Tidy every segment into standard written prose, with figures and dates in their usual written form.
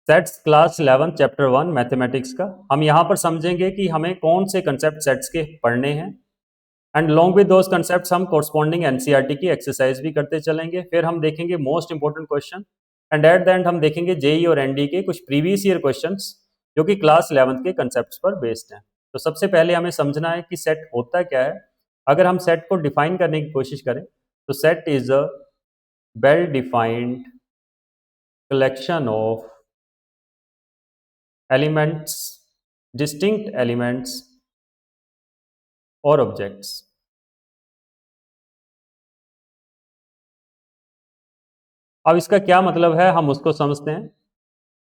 Sets class 11 chapter 1 mathematics का। हम यहाँ पर समझेंगे कि हमें कौन से कंसेप्ट सेट्स के पढ़ने हैं and long with those concepts हम कोरस्पॉन्डिंग एनसीईआरटी की एक्सरसाइज भी करते चलेंगे। फिर हम देखेंगे most important question and at the end हम देखेंगे जेई और एनडी के कुछ प्रीवियस ईयर क्वेश्चंस जो कि क्लास 11 के कंसेप्ट्स पर बेस्ड हैं। तो सबसे पहले हमें समझना है कि सेट होता क्या है। अगर हम सेट को डिफाइन करने की कोशिश करें तो set is a well defined collection of elements, distinct elements और ऑब्जेक्ट्स। अब इसका क्या मतलब है हम उसको समझते हैं।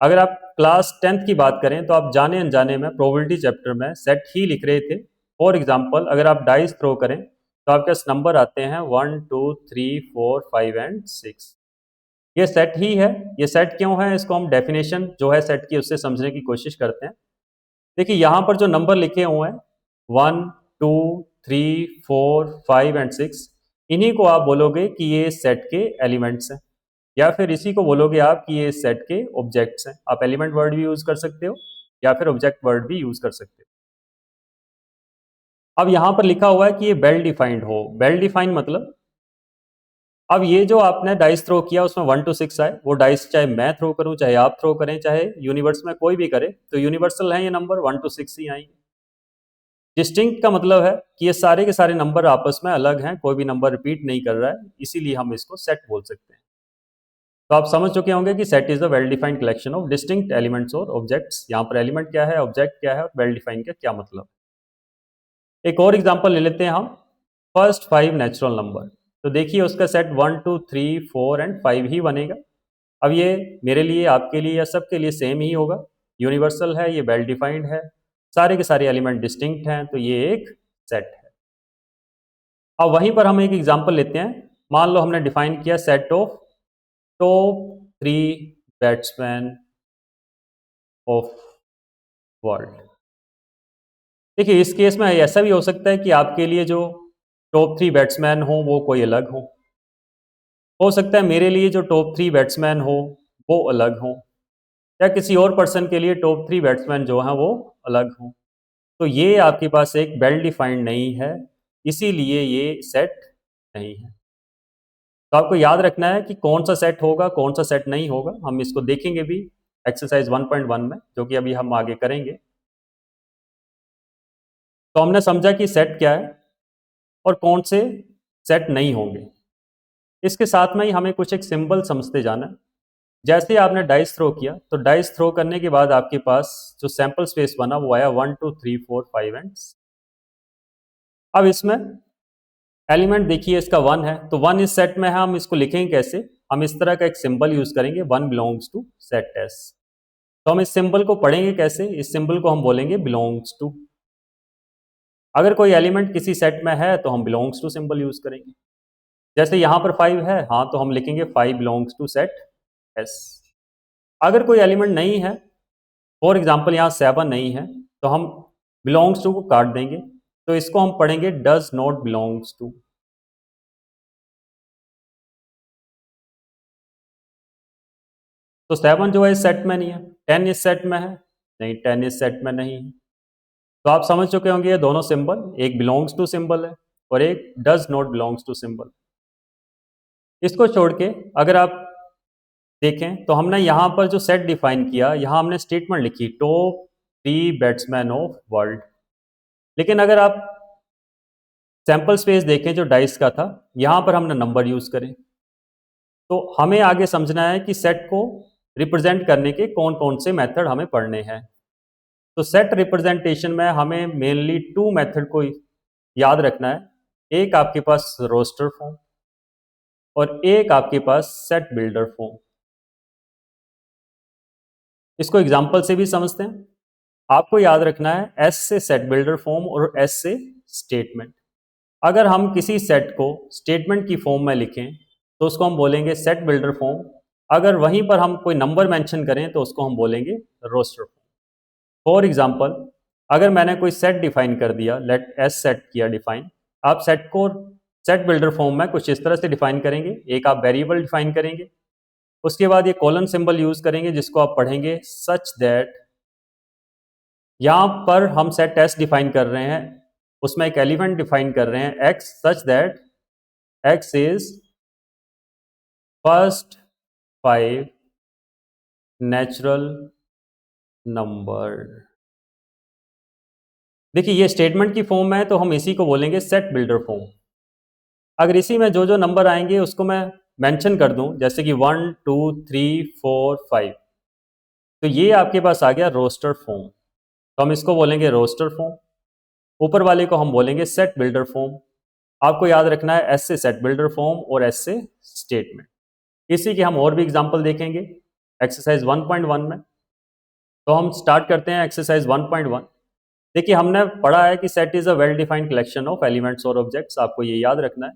अगर आप क्लास 10th की बात करें तो आप जाने अनजाने में प्रोबेबिलिटी चैप्टर में सेट ही लिख रहे थे। फॉर एग्जांपल अगर आप डाइस थ्रो करें तो आपके पास नंबर आते हैं 1 2 3 4 5 एंड 6। ये सेट ही है। ये सेट क्यों है इसको हम डेफिनेशन जो है सेट की उससे समझने की कोशिश करते हैं। देखिए यहाँ पर जो नंबर लिखे हुए हैं 1 2 3 4 5 एंड 6, इन्हीं को आप बोलोगे कि ये सेट के एलिमेंट्स हैं या फिर इसी को बोलोगे आप कि ये सेट के ऑब्जेक्ट्स हैं। आप एलिमेंट वर्ड भी यूज कर सकते हो या फिर ऑब्जेक्ट वर्ड भी यूज कर सकते हो। अब यहाँ पर लिखा हुआ है कि ये वेल डिफाइंड हो। वेल डिफाइंड मतलब अब ये जो आपने डाइस थ्रो किया उसमें 1 to 6 आए, वो डाइस चाहे मैं थ्रो करूं चाहे आप थ्रो करें चाहे यूनिवर्स में कोई भी करे तो यूनिवर्सल है ये नंबर 1 to 6 ही आएंगे। डिस्टिंक्ट का मतलब है कि ये सारे के सारे नंबर आपस में अलग हैं, कोई भी नंबर रिपीट नहीं कर रहा है, इसीलिए हम इसको सेट बोल सकते हैं। तो आप समझ चुके होंगे कि set is a well defined collection of distinct elements और ऑब्जेक्ट्स। यहाँ पर एलिमेंट क्या है, ऑब्जेक्ट क्या है और वेल डिफाइंड का क्या मतलब। एक और एग्जांपल ले लेते हैं हम, फर्स्ट 5 नेचुरल नंबर। तो देखिए उसका सेट 1 2 3 4 एंड 5 ही बनेगा। अब ये मेरे लिए आपके लिए या सबके लिए सेम ही होगा, यूनिवर्सल है, ये वेल डिफाइंड है, सारे के सारे एलिमेंट डिस्टिंक्ट हैं, तो ये एक सेट है। अब वहीं पर हम एक एग्जांपल लेते हैं। मान लो हमने डिफाइन किया set of top 3 batsman of world. देखिए इस केस में ऐसा भी हो सकता है कि आपके लिए जो टॉप 3 बैट्समैन हो वो कोई अलग हो सकता है मेरे लिए जो टॉप 3 बैट्समैन हो वो अलग हो, या किसी और पर्सन के लिए टॉप 3 बैट्समैन जो हैं वो अलग हो। तो ये आपके पास एक वेल डिफाइंड नहीं है, इसीलिए ये सेट नहीं है। तो आपको याद रखना है कि कौन सा सेट होगा कौन सा सेट नहीं होगा। हम इसको देखेंगे भी एक्सरसाइज 1.1 में, जो कि अभी हम आगे करेंगे। तो हमने समझा कि सेट क्या है और कौन से सेट नहीं होंगे। इसके साथ में ही हमें कुछ एक सिंबल समझते जाना है। जैसे आपने डाइस थ्रो किया तो डाइस थ्रो करने के बाद आपके पास जो सैंपल स्पेस बना वो आया 1 2 3 4 5 एंड। अब इसमें एलिमेंट देखिए इसका 1 है, तो 1 इस सेट में है, हम इसको लिखेंगे कैसे। हम इस तरह का एक सिंबल यूज करेंगे, 1 बिलोंग्स टू सेट एस। तो हम इस सिंबल को पढ़ेंगे कैसे, इस सिंबल को हम बोलेंगे बिलोंग्स टू। अगर कोई एलिमेंट किसी सेट में है तो हम बिलोंग्स टू सिंबल यूज करेंगे। जैसे यहाँ पर 5 है, हाँ तो हम लिखेंगे 5 बिलोंग्स टू सेट एस। अगर कोई एलिमेंट नहीं है, फॉर एग्जाम्पल यहाँ 7 नहीं है, तो हम बिलोंग्स टू को काट देंगे, तो इसको हम पढ़ेंगे डज नॉट बिलोंग्स टू। तो 7 जो है इस सेट में नहीं है। 10 इस सेट में है, नहीं 10 इस सेट में नहीं है। तो आप समझ चुके होंगे ये दोनों सिंबल, एक बिलोंग्स टू सिंबल है और एक does not belongs to symbol. इसको छोड़ के अगर आप देखें तो हमने यहाँ पर जो सेट डिफाइन किया, यहाँ हमने स्टेटमेंट लिखी टॉप 3 बैट्समैन ऑफ वर्ल्ड। लेकिन अगर आप सैंपल स्पेस देखें जो डाइस का था, यहाँ पर हमने नंबर यूज करें। तो हमें आगे समझना है कि सेट को रिप्रेजेंट करने के कौन कौन से मेथड हमें पढ़ने हैं। तो सेट रिप्रेजेंटेशन में हमें मेनली 2 मेथड को याद रखना है। एक आपके पास रोस्टर फॉर्म और एक आपके पास सेट बिल्डर फॉर्म। इसको एग्जांपल से भी समझते हैं। आपको याद रखना है एस से सेट बिल्डर फॉर्म और एस से स्टेटमेंट। अगर हम किसी सेट को स्टेटमेंट की फॉर्म में लिखें तो उसको हम बोलेंगे सेट बिल्डर फॉर्म। अगर वहीं पर हम कोई नंबर मेंशन करें तो उसको हम बोलेंगे रोस्टर फॉर्म। फॉर एग्जांपल अगर मैंने कोई सेट डिफाइन कर दिया, लेट एस सेट किया डिफाइन, आप सेट को सेट बिल्डर फॉर्म में कुछ इस तरह से डिफाइन करेंगे। एक आप वेरिएबल डिफाइन करेंगे उसके बाद ये कॉलन सिंबल यूज करेंगे जिसको आप पढ़ेंगे सच दैट, यहां पर हम सेट एस डिफाइन कर रहे हैं, उसमें एक एलिमेंट डिफाइन कर रहे हैं x, such that x is first 5 natural number. देखिए ये स्टेटमेंट की फॉर्म है तो हम इसी को बोलेंगे सेट बिल्डर फॉर्म। अगर इसी में जो जो नंबर आएंगे उसको मैं मेंशन कर दूं, जैसे कि 1 2 3 4 5, तो ये आपके पास आ गया रोस्टर फॉर्म, तो हम इसको बोलेंगे रोस्टर फॉर्म। ऊपर वाले को हम बोलेंगे सेट बिल्डर फॉर्म। आपको याद रखना है एस से सेट बिल्डर फॉर्म और एस से स्टेटमेंट। इसी के हम और भी एग्जांपल देखेंगे एक्सरसाइज 1.1 में। तो हम स्टार्ट करते हैं एक्सरसाइज 1.1। देखिए हमने पढ़ा है कि set is a well defined collection of elements और ऑब्जेक्ट्स, आपको ये याद रखना है।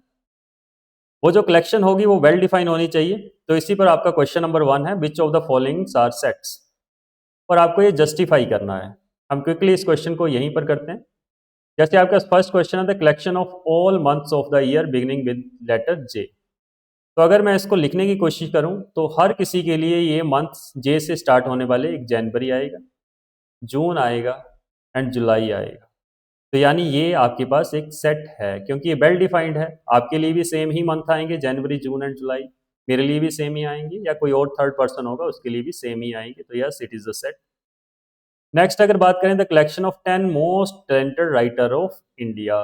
वो जो कलेक्शन होगी वो वेल डिफाइन होनी चाहिए। तो इसी पर आपका क्वेश्चन नंबर 1 है, which of the followings are sets, और आपको ये जस्टिफाई करना है। हम क्विकली इस क्वेश्चन को यहीं पर करते हैं। जैसे आपका फर्स्ट क्वेश्चन है the collection of all months of the year beginning with letter J. तो अगर मैं इसको लिखने की कोशिश करूं तो हर किसी के लिए ये मंथ्स जे से स्टार्ट होने वाले, एक जनवरी आएगा, जून आएगा एंड जुलाई आएगा। तो यानी ये आपके पास एक सेट है, क्योंकि ये वेल डिफाइंड है। आपके लिए भी सेम ही मंथ आएंगे, जनवरी जून एंड जुलाई, मेरे लिए भी सेम ही आएंगे, या कोई और थर्ड पर्सन होगा उसके लिए भी सेम ही आएंगे। तो yes, it is a set. Next अगर बात करें the collection of 10 most talented writer of India.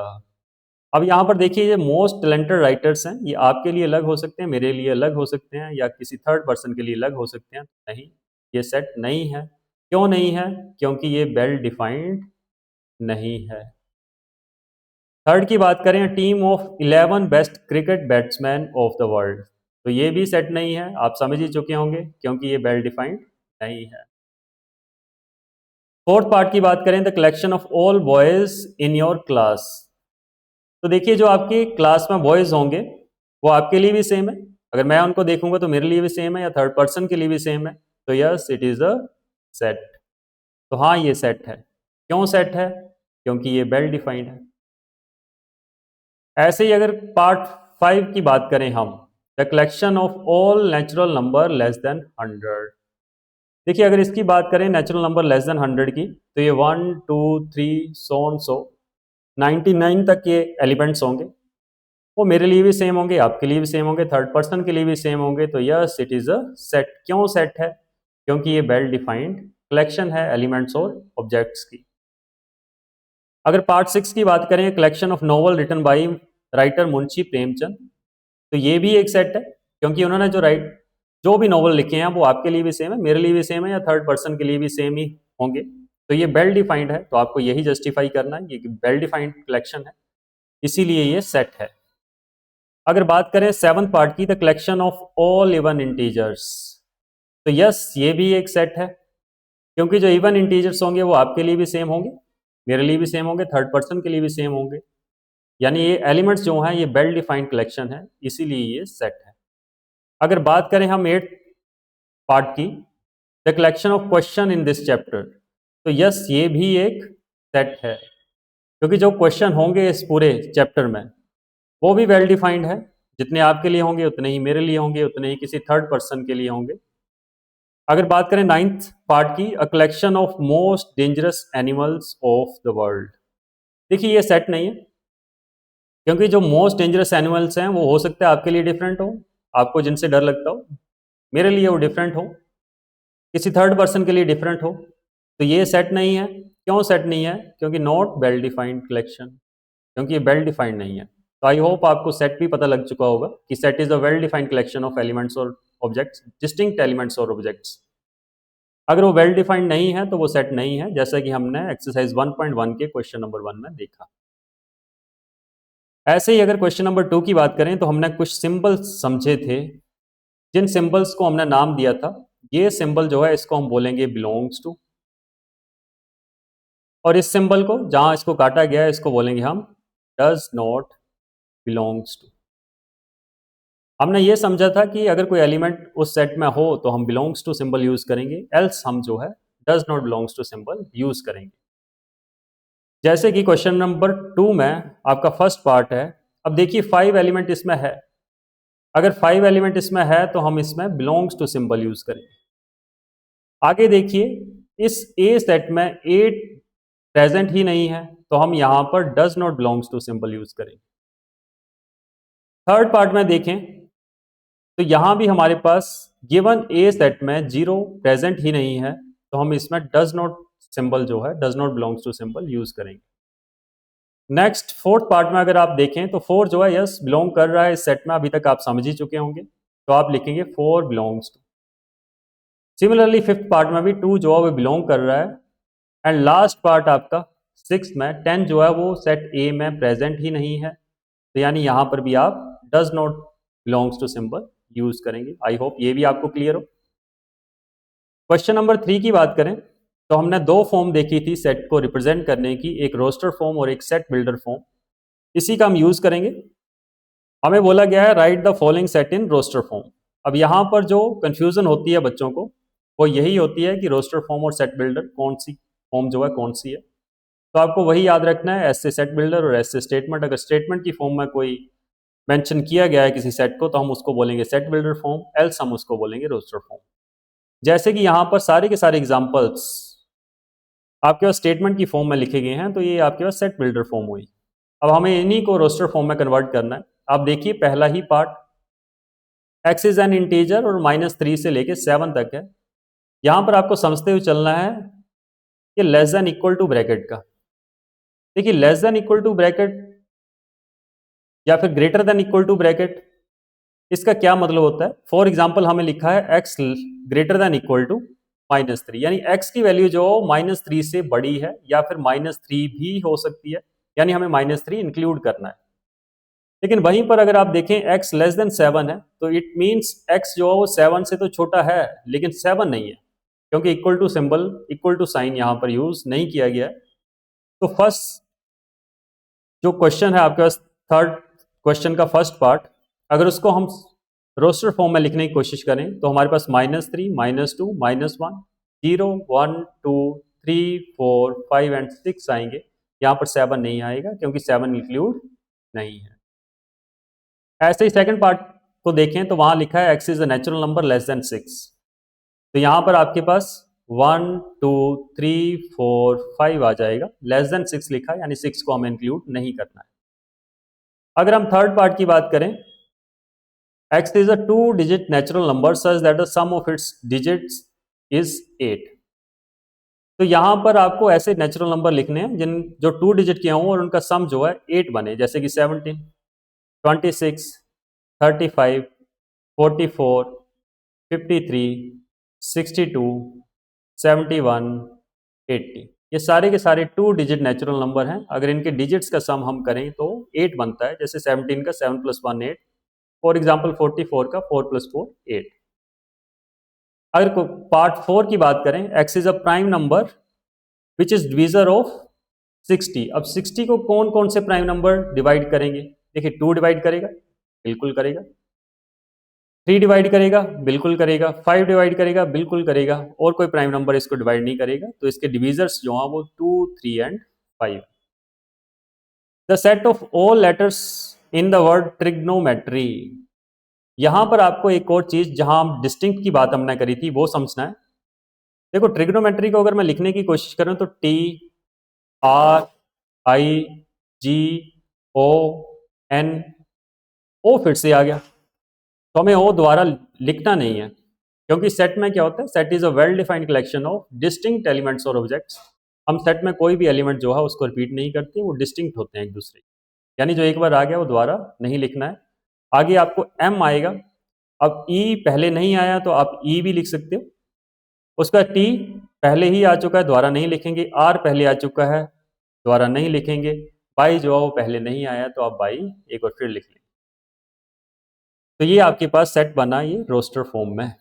अब यहाँ पर देखिए ये मोस्ट टैलेंटेड राइटर्स हैं, ये आपके लिए अलग हो सकते हैं, मेरे लिए अलग हो सकते हैं, या किसी थर्ड पर्सन के लिए अलग हो सकते हैं। नहीं, ये सेट नहीं है। क्यों नहीं है? क्योंकि ये वेल डिफाइंड नहीं है। थर्ड की बात करें, team of 11 best cricket batsman of the world, तो ये भी सेट नहीं है। आप समझ ही चुके होंगे, क्योंकि ये वेल डिफाइंड नहीं है। फोर्थ पार्ट की बात करें, the collection of all boys in your class. तो देखिए जो आपकी क्लास में बॉयज होंगे वो आपके लिए भी सेम है। अगर मैं उनको देखूंगा तो मेरे लिए भी सेम है, या थर्ड पर्सन के लिए भी सेम है। तो yes, it is a set. तो हाँ, ये सेट है। क्यों सेट है? क्योंकि ये वेल डिफाइंड है। ऐसे ही अगर पार्ट 5 की बात करें हम, the collection of all natural number less than 100। देखिए अगर इसकी बात करें नेचुरल नंबर लेस देन 100 की, तो ये 1 2 3 सो 99 तक ये एलिमेंट्स होंगे। वो मेरे लिए भी सेम होंगे, आपके लिए भी सेम होंगे, थर्ड पर्सन के लिए भी सेम होंगे। तो yes, it is a set. क्यों सेट है? क्योंकि ये वेल डिफाइंड कलेक्शन है एलिमेंट्स और ऑब्जेक्ट्स की। अगर पार्ट 6 की बात करें, collection of novel written by writer Munshi Premchand, तो ये भी एक सेट है, क्योंकि उन्होंने जो भी नॉवल लिखे हैं वो आपके लिए भी सेम है, मेरे लिए भी सेम है, या थर्ड पर्सन के लिए भी सेम ही होंगे। तो ये वेल डिफाइंड है, तो आपको यही जस्टिफाई करना है, ये वेल डिफाइंड कलेक्शन है, इसीलिए ये सेट है। अगर बात करें 7th पार्ट की, the collection of all even integers, तो यस, ये भी एक सेट है, क्योंकि जो इवन इंटीजर्स होंगे वो आपके लिए भी सेम होंगे, मेरे लिए भी सेम होंगे, थर्ड पर्सन के लिए भी सेम होंगे। यानी ये एलिमेंट्स जो हैं ये वेल डिफाइंड कलेक्शन है, इसीलिए ये सेट है। अगर बात करें हम 8th पार्ट की, the collection of question in this chapter, तो यस, ये भी एक सेट है, क्योंकि जो क्वेश्चन होंगे इस पूरे चैप्टर में वो भी वेल डिफाइंड है। जितने आपके लिए होंगे उतने ही मेरे लिए होंगे, उतने ही किसी थर्ड पर्सन के लिए होंगे। अगर बात करें 9th पार्ट की, a collection of most dangerous animals of the world, देखिए ये सेट नहीं है, क्योंकि जो मोस्ट डेंजरस एनिमल्स हैं वो हो सकता है आपके लिए डिफरेंट हो, आपको जिनसे डर लगता हो, मेरे लिए वो डिफरेंट हो, किसी थर्ड पर्सन के लिए डिफरेंट हो। तो ये सेट नहीं है। क्यों सेट नहीं है? क्योंकि नॉट वेल डिफाइंड कलेक्शन, क्योंकि ये वेल डिफाइंड नहीं है। तो आई होप आपको सेट भी पता लग चुका होगा कि set is a well defined collection of elements और ऑब्जेक्ट्स, डिस्टिंक्ट एलिमेंट्स और ऑब्जेक्ट्स। अगर वो वेल डिफाइंड नहीं है तो वो सेट नहीं है, जैसा कि हमने एक्सरसाइज 1.1 के क्वेश्चन नंबर 1 में देखा। ऐसे ही अगर क्वेश्चन नंबर 2 की बात करें, तो हमने कुछ सिंबल्स समझे थे, जिन सिंबल्स को हमने नाम दिया था, ये सिंबल जो है इसको हम बोलेंगे बिलोंग्स टू, और इस सिंबल को जहां इसको काटा गया है इसको बोलेंगे हम डज नॉट बिलोंग्स टू। हमने ये समझा था कि अगर कोई एलिमेंट उस सेट में हो तो हम बिलोंग्स टू सिंबल यूज करेंगे, एल्स हम जो है does not belongs to symbol use करेंगे। जैसे कि क्वेश्चन नंबर 2 में आपका फर्स्ट पार्ट है। अब देखिए 5 एलिमेंट इसमें है, अगर 5 एलिमेंट इसमें है तो हम इसमें बिलोंग्स टू सिंबल यूज करेंगे। आगे देखिए, इस ए सेट में 8 प्रेजेंट ही नहीं है तो हम यहां पर does not belongs to symbol use करेंगे। थर्ड पार्ट में देखें तो यहां भी हमारे पास गिवन ए सेट में 0 प्रेजेंट ही नहीं है तो हम इसमें डज नॉट सिंबल जो है, does not belongs to symbol use करेंगे। नेक्स्ट फोर्थ पार्ट में अगर आप देखें तो 4 जो है यस बिलोंग कर रहा है इस सेट में, अभी तक आप समझ ही चुके होंगे, तो आप लिखेंगे 4 belongs to. Similarly fifth part में भी 2 जो है वो बिलोंग कर रहा है। एंड लास्ट पार्ट आपका सिक्स में 10 जो है वो सेट ए में प्रेजेंट ही नहीं है, तो यानी यहां पर भी आप does not belongs to symbol use करेंगे। आई होप ये भी आपको क्लियर हो। क्वेश्चन नंबर 3 की बात करें तो हमने दो फॉर्म देखी थी सेट को रिप्रेजेंट करने की, एक रोस्टर फॉर्म और एक सेट बिल्डर फॉर्म। इसी का हम यूज करेंगे। हमें बोला गया है write the following set in roster form. अब यहां पर जो कंफ्यूजन होती है बच्चों को वो यही होती है कि रोस्टर फॉर्म और सेट बिल्डर कौन सी फॉर्म जो है कौन सी है। तो आपको वही याद रखना है, एस से सेट बिल्डर और एस से स्टेटमेंट। अगर स्टेटमेंट की फॉर्म में कोई मेंशन किया गया है किसी सेट को तो हम उसको बोलेंगे सेट बिल्डर फॉर्म, एल्स हम उसको बोलेंगे रोस्टर फॉर्म। जैसे कि यहाँ पर सारे के सारे एग्जांपल्स आपके पास स्टेटमेंट की फॉर्म में लिखे गए हैं तो ये आपके पास सेट बिल्डर फॉर्म हुई। अब हमें इन्हीं को रोस्टर फॉर्म में कन्वर्ट करना है। आप देखिए पहला ही part X is an integer और -3 से लेके 7 तक है। यहां पर आपको समझते हुए चलना है कि less than equal to bracket का। देखिए less than equal to bracket या फिर greater than equal to bracket, इसका क्या मतलब होता है। फॉर एग्जाम्पल हमें लिखा है x greater than equal to -3, यानी एक्स की वैल्यू जो -3 से बड़ी है या फिर -3 भी हो सकती है, यानी हमें -3 इंक्लूड करना है। लेकिन वहीं पर अगर आप देखें एक्स लेस देन 7 है तो इट मीन्स एक्स जो है वो 7 से तो छोटा है लेकिन 7 नहीं है, क्योंकि equal to symbol, equal to sign यहां पर यूज नहीं किया गया है। तो फर्स्ट जो क्वेश्चन है आपके पास, थर्ड क्वेश्चन का फर्स्ट पार्ट, अगर उसको हम रोस्टर फॉर्म में लिखने की कोशिश करें तो हमारे पास -3, -2, -1, 0, 1, 2, 3, 4, 5 एंड 6 आएंगे। यहाँ पर 7 नहीं आएगा क्योंकि 7 इंक्लूड नहीं है। ऐसे ही सेकंड पार्ट को देखें तो वहां लिखा है x is a natural number less than 6, तो यहां पर आपके पास 1, 2, 3, 4, 5 आ जाएगा। लेस देन 6 लिखा है यानी 6 को हमें इंक्लूड नहीं करना है। अगर हम थर्ड पार्ट की बात करें, x is a 2-digit natural number such that the sum of its digits is 8। तो यहां पर आपको ऐसे नेचुरल नंबर लिखने हैं जिन जो 2 डिजिट के हों और उनका सम जो है 8 बने, जैसे कि 17, 26, 35, 44, 53, 62, 71, 80। ये सारे के सारे 2 डिजिट नेचुरल नंबर हैं। अगर इनके डिजिट्स का सम हम करें तो 8 बनता है, जैसे 17 का 7 + 1 8, फॉर एग्जाम्पल 44 का 4 + 4 8। अगर पार्ट 4 की बात करें, x is a prime number which is divisor of 60। अब 60 को कौन कौन से प्राइम नंबर डिवाइड करेंगे। देखिए 2 डिवाइड करेगा, बिल्कुल करेगा। 3 डिवाइड करेगा, बिल्कुल करेगा। 5 डिवाइड करेगा, बिल्कुल करेगा। और कोई प्राइम नंबर इसको डिवाइड नहीं करेगा, तो इसके डिवीजर्स जो हैं वो 2, 3 and 5। The set of all letters in the word trigonometry. यहां पर आपको एक और चीज जहां हम डिस्टिंक्ट की बात हमने करी थी वो समझना है। देखो ट्रिग्नोमेट्री को अगर मैं लिखने की कोशिश करूं तो TRIGON, ओ फिर से आ गया, तो हमें ओ द्वारा लिखना नहीं है, क्योंकि सेट में क्या होता है, set is a well defined collection of distinct elements और ऑब्जेक्ट्स। हम सेट में कोई भी एलिमेंट जो है उसको रिपीट नहीं करते, वो डिस्टिंक्ट होते हैं एक दूसरे, यानी जो एक बार आ गया वो दोबारा नहीं लिखना है। आगे आपको एम आएगा, अब ई पहले नहीं आया तो आप ई भी लिख सकते हो। उसका टी पहले ही आ चुका है, दोबारा नहीं लिखेंगे। आर पहले आ चुका है, दोबारा नहीं लिखेंगे। बाई जो है वो पहले नहीं आया तो आप बाई एक बार फिर लिख लेंगे। तो ये आपके पास सेट बना ये रोस्टर फॉर्म में।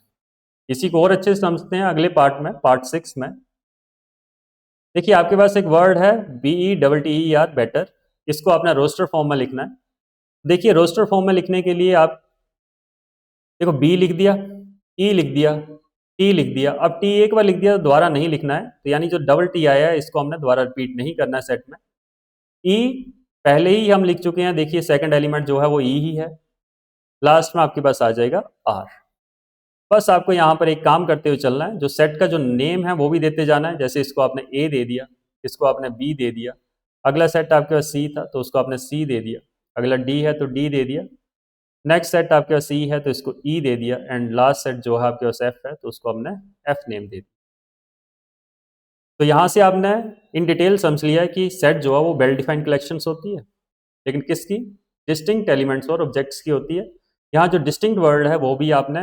इसी को और अच्छे से समझते हैं अगले पार्ट में, पार्ट 6 में। देखिए आपके पास एक वर्ड है BETTER, बेटर। इसको आपने रोस्टर फॉर्म में लिखना है। देखिए रोस्टर फॉर्म में लिखने के लिए आप देखो बी लिख दिया, ई लिख दिया, टी लिख दिया। अब टी एक बार लिख दिया तो दोबारा नहीं लिखना है, तो यानी जो डबल टी आया है इसको हमने दोबारा रिपीट नहीं करना है सेट में। ई पहले ही हम लिख चुके हैं, देखिए सेकंड एलिमेंट जो है वो ई ही है। लास्ट में आपके पास आ जाएगा आर। बस आपको यहाँ पर एक काम करते हुए चलना है, जो सेट का जो नेम है वो भी देते जाना है। जैसे इसको आपने ए दे दिया, इसको आपने बी दे दिया, अगला सेट आपके पास सी था तो उसको आपने सी दे दिया, अगला डी है तो डी दे दिया, नेक्स्ट सेट आपके पास सी है तो इसको ई दे दिया, एंड लास्ट सेट जो है आपके पास एफ है तो उसको हमने एफ नेम दे दिया। तो यहाँ से आपने इन डिटेल समझ लिया है कि सेट जो है वो वेल डिफाइंड कलेक्शंस होती है, लेकिन किसकी? डिस्टिंक्ट एलिमेंट्स और ऑब्जेक्ट्स की होती है। यहाँ जो डिस्टिंक्ट वर्ड है वो भी आपने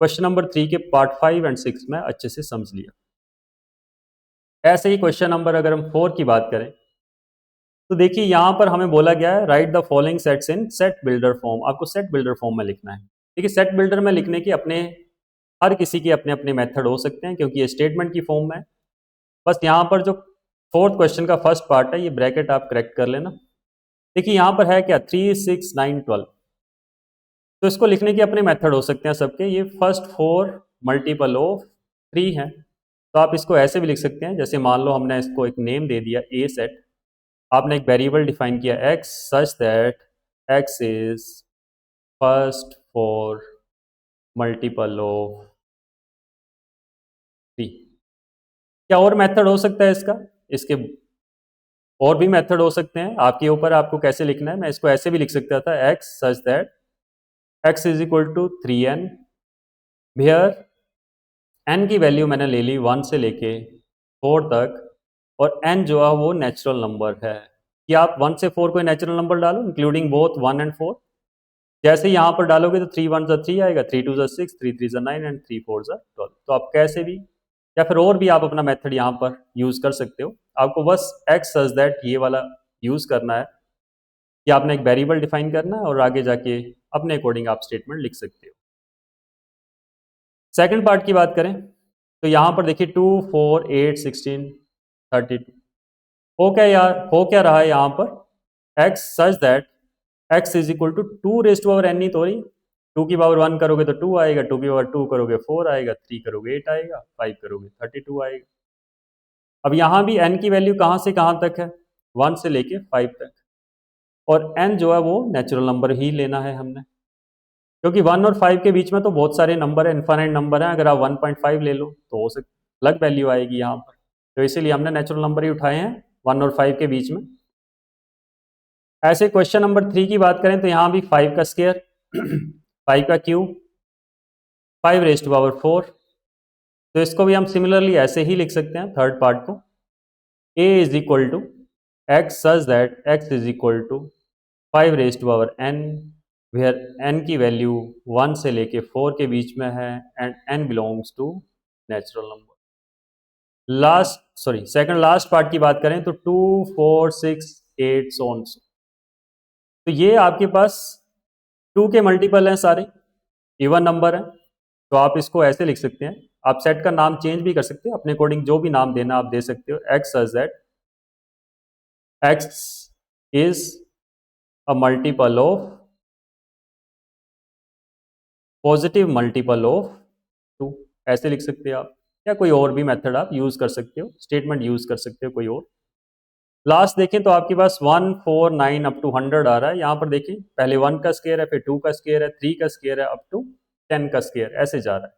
क्वेश्चन नंबर 3 के पार्ट 5 एंड 6 में अच्छे से समझ लिया। ऐसे ही क्वेश्चन नंबर अगर हम 4 की बात करें तो देखिए यहाँ पर हमें बोला गया है write the following sets in set builder form. आपको सेट बिल्डर फॉर्म में लिखना है। देखिए सेट बिल्डर में लिखने के अपने हर किसी के अपने अपने मेथड हो सकते हैं क्योंकि ये स्टेटमेंट की फॉर्म में है। बस यहाँ पर जो 4th क्वेश्चन का फर्स्ट पार्ट है ये ब्रैकेट आप करेक्ट कर लेना। देखिए यहाँ पर है क्या 3, 6, 9, 12, तो इसको लिखने के अपने मेथड हो सकते हैं सबके। ये फर्स्ट 4 मल्टीपल ऑफ 3 है तो आप इसको ऐसे भी लिख सकते हैं, जैसे मान लो हमने इसको एक नेम दे दिया ए सेट, आपने एक वेरिएबल डिफाइन किया x such that x is first 4 multiple of 3। क्या और मेथड हो सकता है इसका? इसके और भी मेथड हो सकते हैं, आपके ऊपर आपको कैसे लिखना है। मैं इसको ऐसे भी लिख सकता था x such that x is equal to 3n, where n की वैल्यू मैंने ले ली 1 से लेके 4 तक, और n जो है वो नेचुरल नंबर है। कि आप 1 से 4 कोई नेचुरल नंबर डालो इंक्लूडिंग बोथ 1 एंड 4। जैसे यहाँ पर डालोगे तो 3 1 3 आएगा, 3 2 6, 3 3 9 एंड 3 4 12। तो आप कैसे भी या फिर और भी आप अपना मेथड यहाँ पर यूज कर सकते हो। आपको बस एक्स सच दैट ये वाला यूज करना है कि आपने एक वेरिएबल डिफाइन करना है और आगे जाके अपने अकॉर्डिंग आप स्टेटमेंट लिख सकते हो। सेकंड पार्ट की बात करें तो यहाँ पर देखिए 2 4 8 16 32 हो क्या रहा है यहाँ पर X such that x is equal to 2 raise to power N ही तो रही। 2 की पावर 1 करोगे तो 2 आएगा, 2 की पावर 2 करोगे 4 आएगा, 3 करोगे 8 आएगा, 5 करोगे 32 आएगा। अब यहाँ भी n की वैल्यू कहाँ से कहाँ तक है? 1 से लेके 5 तक, और n जो है वो नेचुरल नंबर ही लेना है हमने, क्योंकि 1 और 5 के बीच में तो बहुत सारे नंबर है, इन्फाइनाइट नंबर है। अगर आप 1.5 ले लो तो हो सकता अलग वैल्यू आएगी यहाँ पर, तो इसीलिए हमने नेचुरल नंबर ही उठाए हैं 1 और 5 के बीच में। ऐसे क्वेश्चन नंबर 3 की बात करें तो यहाँ भी 5 का स्क्वायर 5 का क्यूब 5 रेज टू पावर 4, तो इसको भी हम सिमिलरली ऐसे ही लिख सकते हैं थर्ड पार्ट को। a is equal to x such that x is equal to 5 raise to power n, where n की वैल्यू 1 से लेके 4 के बीच में है and n belongs to natural number. Second last part की बात करें तो 2 4 6 8 so on। तो ये आपके पास 2 के मल्टीपल हैं, सारे इवन नंबर हैं, तो आप इसको ऐसे लिख सकते हैं। आप सेट का नाम चेंज भी कर सकते हैं अपने अकॉर्डिंग, जो भी नाम देना आप दे सकते हो। X such that x is a multiple of positive multiple of 2, ऐसे लिख सकते हैं आप, या कोई और भी मेथड आप यूज कर सकते हो, स्टेटमेंट यूज कर सकते हो कोई और। लास्ट देखें तो आपके पास 1 4 9 अप टू 100 आ रहा है। यहाँ पर देखिए पहले 1 का स्क्वायर है, फिर 2 का स्क्वायर है, 3 का स्क्वायर है, अप टू 10 का स्क्वायर, ऐसे जा रहा है।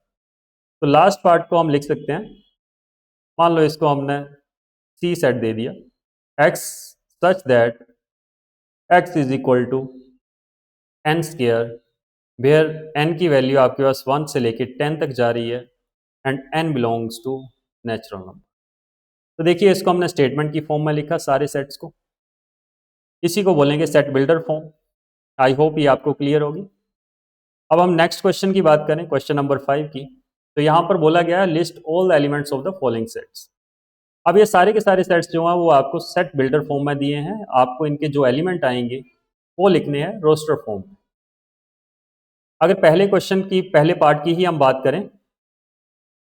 तो लास्ट पार्ट को हम लिख सकते हैं, मान लो इसको हमने सी सेट दे दिया, x such that x is equal to n square, where n की वैल्यू आपके पास 1 से लेके 10 तक जा रही है and n belongs to natural number. तो देखिए इसको हमने स्टेटमेंट की फॉर्म में लिखा सारे सेट्स को, इसी को बोलेंगे set builder form. I hope ये आपको क्लियर होगी। अब हम नेक्स्ट क्वेश्चन की बात करें, क्वेश्चन नंबर 5 की, तो यहाँ पर बोला गया है list all the elements of the following sets. अब ये सारे के सारे सेट्स जो हैं वो आपको सेट बिल्डर फॉर्म में दिए हैं, आपको इनके जो एलिमेंट आएंगे वो लिखने हैं रोस्टर फॉर्म। अगर पहले क्वेश्चन की पहले पार्ट की ही हम बात करें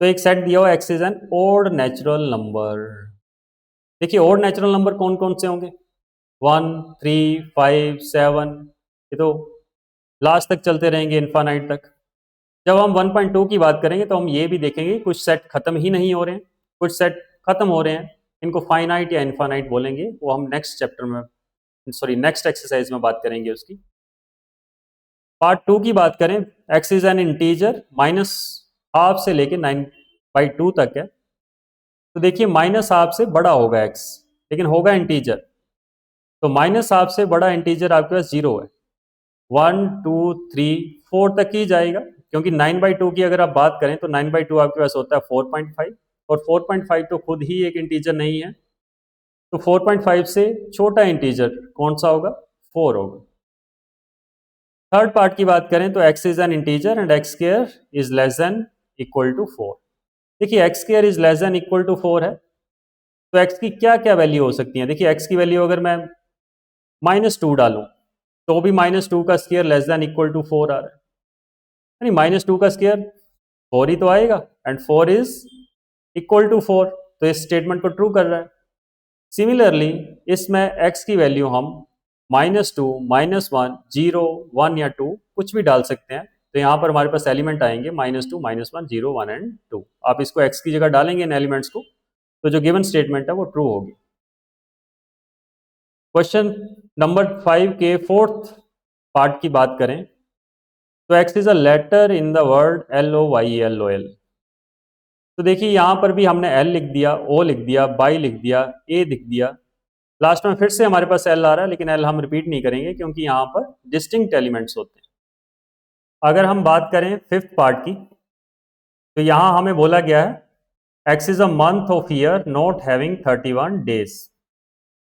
तो एक सेट दिया हुआ x is an odd natural number. देखिए ओड नेचुरल नंबर कौन कौन से होंगे? 1 3 5 7, ये तो लास्ट तक चलते रहेंगे इन्फानाइट तक। जब हम 1.2 की बात करेंगे तो हम ये भी देखेंगे कुछ सेट खत्म ही नहीं हो रहे हैं, कुछ सेट खत्म हो रहे हैं, इनको फाइनाइट या इनफाइनाइट बोलेंगे, वो हम नेक्स्ट चैप्टर में नेक्स्ट एक्सरसाइज में बात करेंगे उसकी। पार्ट 2 की बात करें, x is an integer, minus half से लेके 9/2 तक है। तो देखिए माइनस हाफ से बड़ा होगा x, लेकिन होगा इंटीजर, तो माइनस हाफ से बड़ा इंटीजर आपके पास 0 है। 1 2 3 4 तक ही जाएगा, क्योंकि 9/2 की अगर आप बात करें तो 9/2 आपके पास होता है 4.5, और 4.5 तो खुद ही एक इंटीजर नहीं है, तो 4.5 से छोटा इंटीजर कौन सा होगा? 4 होगा। थर्ड पार्ट की बात करें तो x is an integer and x square is less than equal to 4। देखिए x square is less than equal to 4 है, तो x की क्या क्या वैल्यू हो सकती है? देखिए x की वैल्यू अगर मैं -2 डालूं तो भी -2 का square less than equal to 4 आ रहा है, यानी -2 का स्क्वायर 4 ही तो आएगा, एंड 4 इज इक्वल टू 4, तो इस स्टेटमेंट को ट्रू कर रहा है। सिमिलरली इसमें x की वैल्यू हम -2 -1 0 1 या 2 कुछ भी डाल सकते हैं, तो यहाँ पर हमारे पास एलिमेंट आएंगे -2 -1 0 1 एंड 2। आप इसको x की जगह डालेंगे इन एलिमेंट्स को, तो जो गिवन स्टेटमेंट है वो ट्रू होगी। क्वेश्चन नंबर 5 के फोर्थ पार्ट की बात करें तो x is a letter in the word LOYLOL। तो देखिए यहां पर भी हमने L लिख दिया, O लिख दिया, बाई लिख दिया, A लिख दिया, लास्ट में फिर से हमारे पास L आ रहा है, लेकिन L हम रिपीट नहीं करेंगे क्योंकि यहां पर डिस्टिंक्ट एलिमेंट्स होते हैं। अगर हम बात करें फिफ्थ पार्ट की, तो यहां हमें बोला गया है x is a month of year not having 31 days.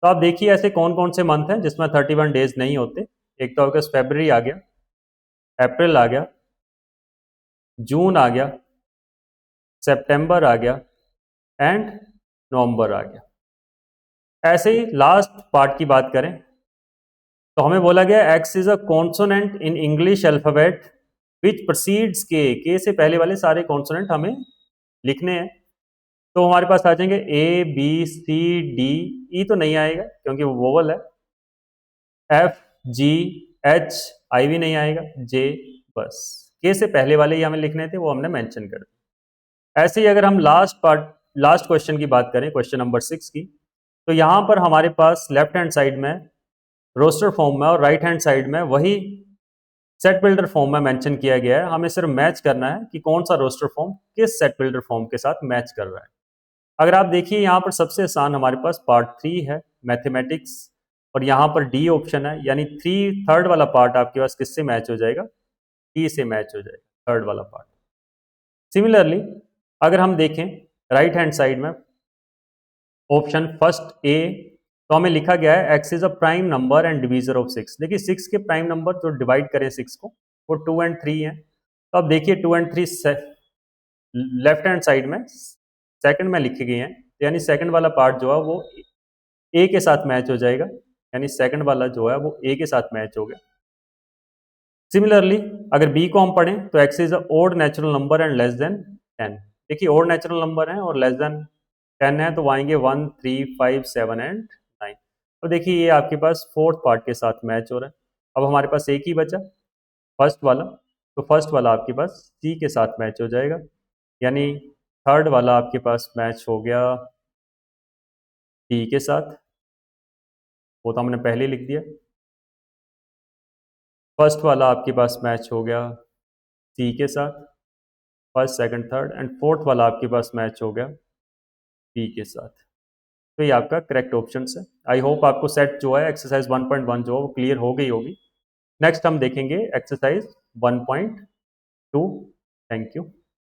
तो आप देखिए ऐसे कौन कौन से मंथ हैं जिसमें 31 डेज नहीं होते। एक तो आपके फरवरी आ गया, अप्रैल आ गया, जून आ गया, सितंबर आ गया एंड नवंबर आ गया। ऐसे ही लास्ट पार्ट की बात करें तो हमें बोला गया x is a consonant in English alphabet which proceeds के से पहले वाले सारे कॉन्सोनेंट हमें लिखने हैं। तो हमारे पास आ जाएंगे ए बी सी डी, ई तो नहीं आएगा क्योंकि वो वोवल है, एफ जी एच आई भी नहीं आएगा, जे, बस के से पहले वाले ही हमें लिखने थे, वो हमने मेंशन कर दिया। ऐसे ही अगर हम लास्ट क्वेश्चन की बात करें, क्वेश्चन नंबर 6 की, तो यहां पर हमारे पास लेफ्ट हैंड साइड में रोस्टर फॉर्म में और राइट हैंड साइड में वही सेट बिल्डर फॉर्म में मेंशन किया गया है। हमें सिर्फ मैच करना है कि कौन सा रोस्टर फॉर्म किस सेट बिल्डर फॉर्म के साथ मैच कर रहा है। अगर आप देखिए यहाँ पर सबसे आसान हमारे पास पार्ट 3 है, मैथमेटिक्स, और यहाँ पर डी ऑप्शन है, यानी थर्ड वाला पार्ट आपके पास किससे मैच हो जाएगा? डी से मैच हो जाएगा थर्ड वाला पार्ट। सिमिलरली अगर हम देखें राइट हैंड साइड में ऑप्शन फर्स्ट ए, तो हमें लिखा गया है x is a prime number and divisor of 6। देखिए 6 के प्राइम नंबर जो डिवाइड करें 6 को, वो 2 एंड 3 है। तो अब देखिए 2 एंड 3 लेफ्ट हैंड साइड में सेकंड में लिखे गए हैं, यानी सेकंड वाला पार्ट जो है वो ए के साथ मैच हो जाएगा, यानी सेकंड वाला जो है वो ए के साथ मैच हो गया। सिमिलरली अगर बी को हम पढ़ें तो x is a odd natural number and less than 10। देखिए ओड नेचुरल नंबर है और लेस देन 10 है, तो वो आएंगे 1 3 5 7 एंड 9। तो देखिए ये आपके पास फोर्थ पार्ट के साथ मैच हो रहा है। अब हमारे पास एक ही बचा फर्स्ट वाला, तो फर्स्ट वाला आपके पास सी के साथ मैच हो जाएगा, यानी थर्ड वाला आपके पास मैच हो गया डी के साथ, वो तो हमने पहले लिख दिया। फर्स्ट वाला आपके पास मैच हो गया सी के साथ, first second third, and fourth वाला आपके पास मैच हो गया बी के साथ। तो ये आपका करेक्ट ऑप्शन है। आई होप आपको सेट जो है एक्सरसाइज 1.1 जो है वो क्लियर हो गई होगी। नेक्स्ट हम देखेंगे एक्सरसाइज 1.2। Thank you.